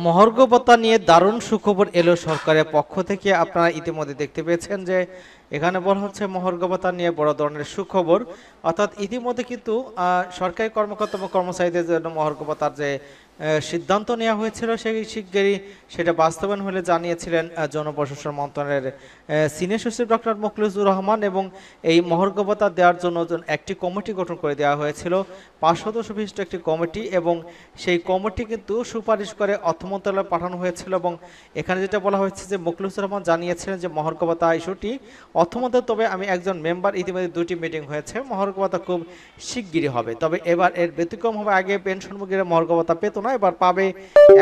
মহার্ঘ ভাতা নিয়ে দারুণ সুখবর এলো সরকারের পক্ষ থেকে। আপনারা ইতিমধ্যে দেখতে পেয়েছেন যে এখানে বলা হচ্ছে মহার্ঘ ভাতা নিয়ে বড় ধরনের সুখবর, অর্থাৎ ইতিমধ্যে কিন্তু সরকারি কর্মকর্তা এবং কর্মচারীদের জন্য মহার্ঘ ভাতার যে সিদ্ধান্ত নেওয়া হয়েছিল সেই শিগগিরই সেটা বাস্তবায়ন হলে জানিয়েছিলেন জনপ্রশাসন মন্ত্রণালয়ের সিনিয়র সচিব ডক্টর মোখলেছুর রহমান। এবং এই মহার্ঘ ভাতা দেওয়ার জন্য একটি কমিটি গঠন করে দেওয়া হয়েছিল, 5 সদস্য বিশিষ্ট একটি কমিটি, এবং সেই কমিটি কিন্তু সুপারিশ করে অর্থ মন্ত্রণালয়ে পাঠানো হয়েছিল। এবং এখানে যেটা বলা হয়েছে যে মোখলেছুর রহমান জানিয়েছিলেন যে মহার্ঘ ভাতা ইস্যুটি অর্থ মন্ত্রণালয়, তবে আমি একজন মেম্বার, ইতিমধ্যে 2টি মিটিং হয়েছে, মহার্ঘ ভাতা খুব শিগগিরই হবে। তবে এবার এর ব্যতিক্রম হবে, আগে পেনশনভোগীরা মহার্ঘ ভাতা পেত না, এবার পাবে,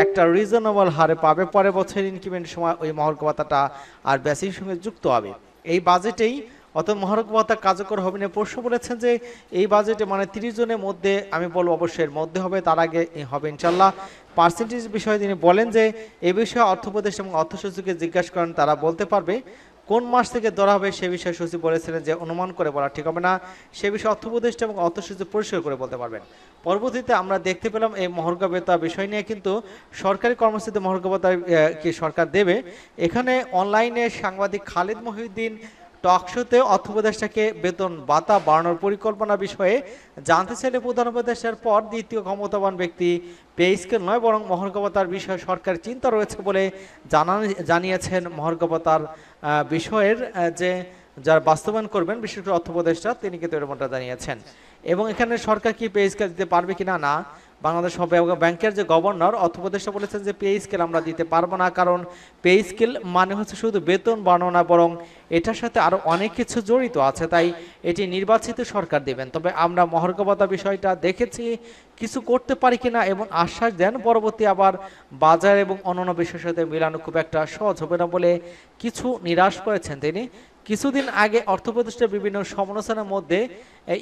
একটা রিজনেবল হারে পাবে। পরের বছর ইনক্রিমেন্টের সময় ওই মহার্ঘ ভাতাটা আর বেসিকের সঙ্গে যুক্ত হবে। এই বাজেটেই অর্থাৎ মহার্ঘ ভাতা কার্যকর হবে না। প্রশ্ন বলেছেন যে এই বাজেটে মানে 30 জনের মধ্যে, আমি বলবো অবশ্যই এর মধ্যে হবে, তার আগে হবে ইনশাল্লাহ। পার্সেন্টেজ বিষয়ে তিনি বলেন যে এই বিষয়ে অর্থ উপদেষ্টা এবং অর্থ সচিবকে জিজ্ঞাসা করেন, তারা বলতে পারবে কোন মাস থেকে ধরা হবে। সে বিষয়ে সচিব বলেছিলেন যে অনুমান করে বলা ঠিক হবে না, সে বিষয়ে অর্থ উপদেষ্টা এবং অর্থ সচিব পরিষ্কার করে বলতে পারবেন। পরবর্তীতে আমরা দেখতে পেলাম এই মহার্ঘ ভাতা বিষয় নিয়ে কিন্তু সরকারি কর্মসূচিতে মহার্ঘ ভাতা কি সরকার দেবে। এখানে অনলাইনে সাংবাদিক খালিদ মহিউদ্দিন টকশোতে অর্থ উপদেষ্টাকে বেতন ভাতা বাড়ানোর পরিকল্পনা বিষয়ে জানতে চাইলে প্রধান উপদেষ্টার পর দ্বিতীয় ক্ষমতাবান ব্যক্তি পে স্কেল নয় বরং মহার্ঘ ভাতার বিষয়ে সরকার চিন্তা রয়েছে বলে জানিয়েছেন। মহার্ঘ ভাতার বিষয়ের যে যারা বাস্তবায়ন করবেন বিশেষ করে অর্থ উপদেষ্টা, তিনি কিন্তু এরকমটা জানিয়েছেন। এবং এখানে সরকার কি পে স্কেল দিতে পারবে কিনা, না, বাংলাদেশ ব্যাংকের যে গভর্নর অর্থ উপদেষ্টা বলেছেন যে পে স্কেল আমরা দিতে পারবো না, কারণ পে স্কেল মানে হচ্ছে শুধু বেতন বাড়ানো না, বরং এটার সাথে আরো অনেক কিছু জড়িত আছে, তাই এটি নির্বাচিত সরকার দেবেন। তবে আমরা মহার্ঘ ভাতা বিষয়টা দেখেছি কিছু করতে পারি কিনা, এবং আশ্বাস দেন পরবর্তী আবার বাজার এবং অন্যান্য বিষয়ের সাথে মিলানো খুব একটা সহজ হবে না বলে কিছু নিরাশ করেছেন তিনি। কিছুদিন আগে অর্থ উপদেষ্টার বিভিন্ন সমালোচনার মধ্যে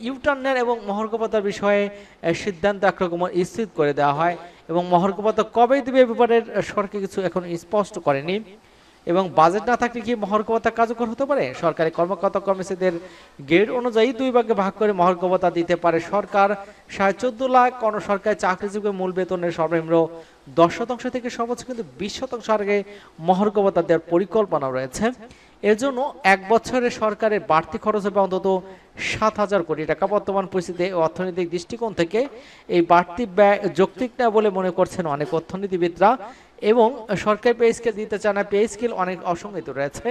ইউটার্নের এবং মহার্ঘ ভাতার বিষয়ে সিদ্ধান্ত একরকম স্থির করে দেওয়া হয়, এবং মহার্ঘ ভাতা কবে দেবে ব্যাপারে সরকার কিছু এখন স্পষ্ট করেনি। এবং বাজেট না থাকলে কি মহার্ঘ ভাতা কার্যকর হতে পারে? সরকারি কর্মকর্তা কর্মচারীদের গ্রেড অনুযায়ী 2 ভাগে ভাগ করে মহার্ঘ ভাতা দিতে পারে সরকার। 14.5 লাখ সরকারি চাকরিজীবী মূল বেতনের সর্বনিম্ন 10% থেকে সর্বোচ্চ কিন্তু 20% হারে মহার্ঘ ভাতা দেওয়ার পরিকল্পনা রয়েছে। এর জন্য 1 বছরে সরকারের বাড়তি খরচ হবে অন্তত 7,000 কোটি টাকা। বর্তমান পরিস্থিতিতে অর্থনৈতিক দৃষ্টিকোণ থেকে এই বাড়তি ব্যয় যৌক্তিক না বলে মনে করছেন অনেক অর্থনীতিবিদরা। এবং সরকার পে স্কেল দিতে চায় না, পে স্কেল অনেক অসংগত রয়েছে,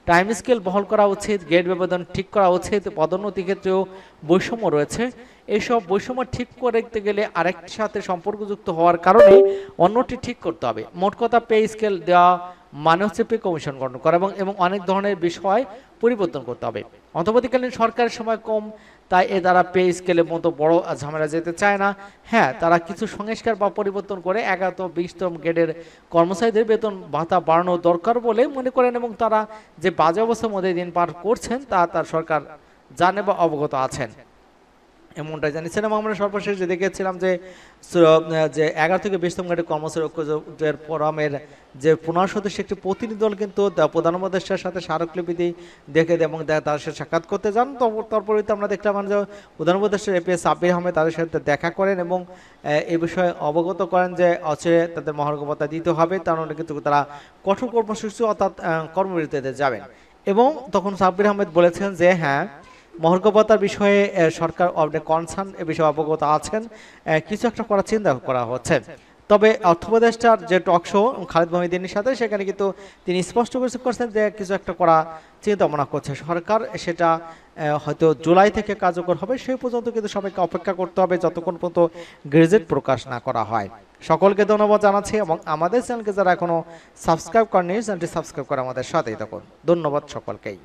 টাইম স্কেল বহাল করা উচিত, গ্রেড ব্যবধান ঠিক করা উচিত, পদোন্নতি ক্ষেত্রেও বৈষম্য রয়েছে। এইসব বৈষম্য ঠিক করতে গেলে আরেকটির সাথে সম্পর্কযুক্ত হওয়ার কারণে অন্যটি ঠিক করতে হবে। মোট কথা পে স্কেল দেওয়া মানে হচ্ছে পে কমিশন গঠন করা এবং অনেক ধরনের বিষয় পরিবর্তন করতে হবে। অন্তর্বর্তীকালীন সরকারের সময় কম, তাই এ দ্বারা পে স্কেলের মতো বড় ঝামেলা যেতে চায় না। হ্যাঁ, তারা কিছু সংস্কার বা পরিবর্তন করে 11-20তম গ্রেডের কর্মচারীদের বেতন ভাতা বাড়ানো দরকার বলে মনে করেন, এবং তারা যে বাজে অবস্থার মধ্যে দিন পার করছেন তা তার সরকার জানে বা অবগত আছেন, এমনটাই জানিয়েছেন। এবং আমরা সর্বশেষ যে দেখেছিলাম যে 11 থেকে 20তম গ্রেডের কর্মচারী ঐক্যজোটের ফোরামের যে 15 সদস্যের একটি প্রতিনিধি দল কিন্তু প্রধান উপদেষ্টার সাথে স্মারকলিপি দেখে এবং তার সাথে সাক্ষাৎ করতে যান। তারপরে আমরা দেখলাম যে প্রধান উপদেষ্টা এপিএস সাব্বির আহমেদ তাদের সাথে দেখা করেন এবং এই বিষয়ে অবগত করেন যে অচিরে তাদের মহার্ঘ ভাতা দিতে হবে, তার মানে কিন্তু তারা কঠোর কর্মসূচি অর্থাৎ কর্মবিরতিতে যাবেন। এবং তখন সাব্বির আহমেদ বলেছেন যে হ্যাঁ, মহার্ঘ ভাতার বিষয়ে সরকার কনসার্ন এ বিষয়ে অবগত আছেন, কিছু একটা করার চিন্তা করা হচ্ছে। তবে অর্থ উপদেষ্টার যে টক শো খালিদ মহিউদ্দিনের সাথে, সেখানে কিন্তু তিনি স্পষ্ট করছেন যে কিছু একটা করা চিন্তা ভাবনা করছে সরকার, সেটা হয়তো জুলাই থেকে কার্যকর হবে। সেই পর্যন্ত কিন্তু সবাইকে অপেক্ষা করতে হবে যতক্ষণ পর্যন্ত গেজেট প্রকাশ না করা হয়। সকলকে ধন্যবাদ জানাচ্ছি, এবং আমাদের চ্যানেলকে যারা এখনো সাবস্ক্রাইব করেনি চ্যানেলটি সাবস্ক্রাইব করে আমাদের সাথেই থাকুন। ধন্যবাদ সকলকেই।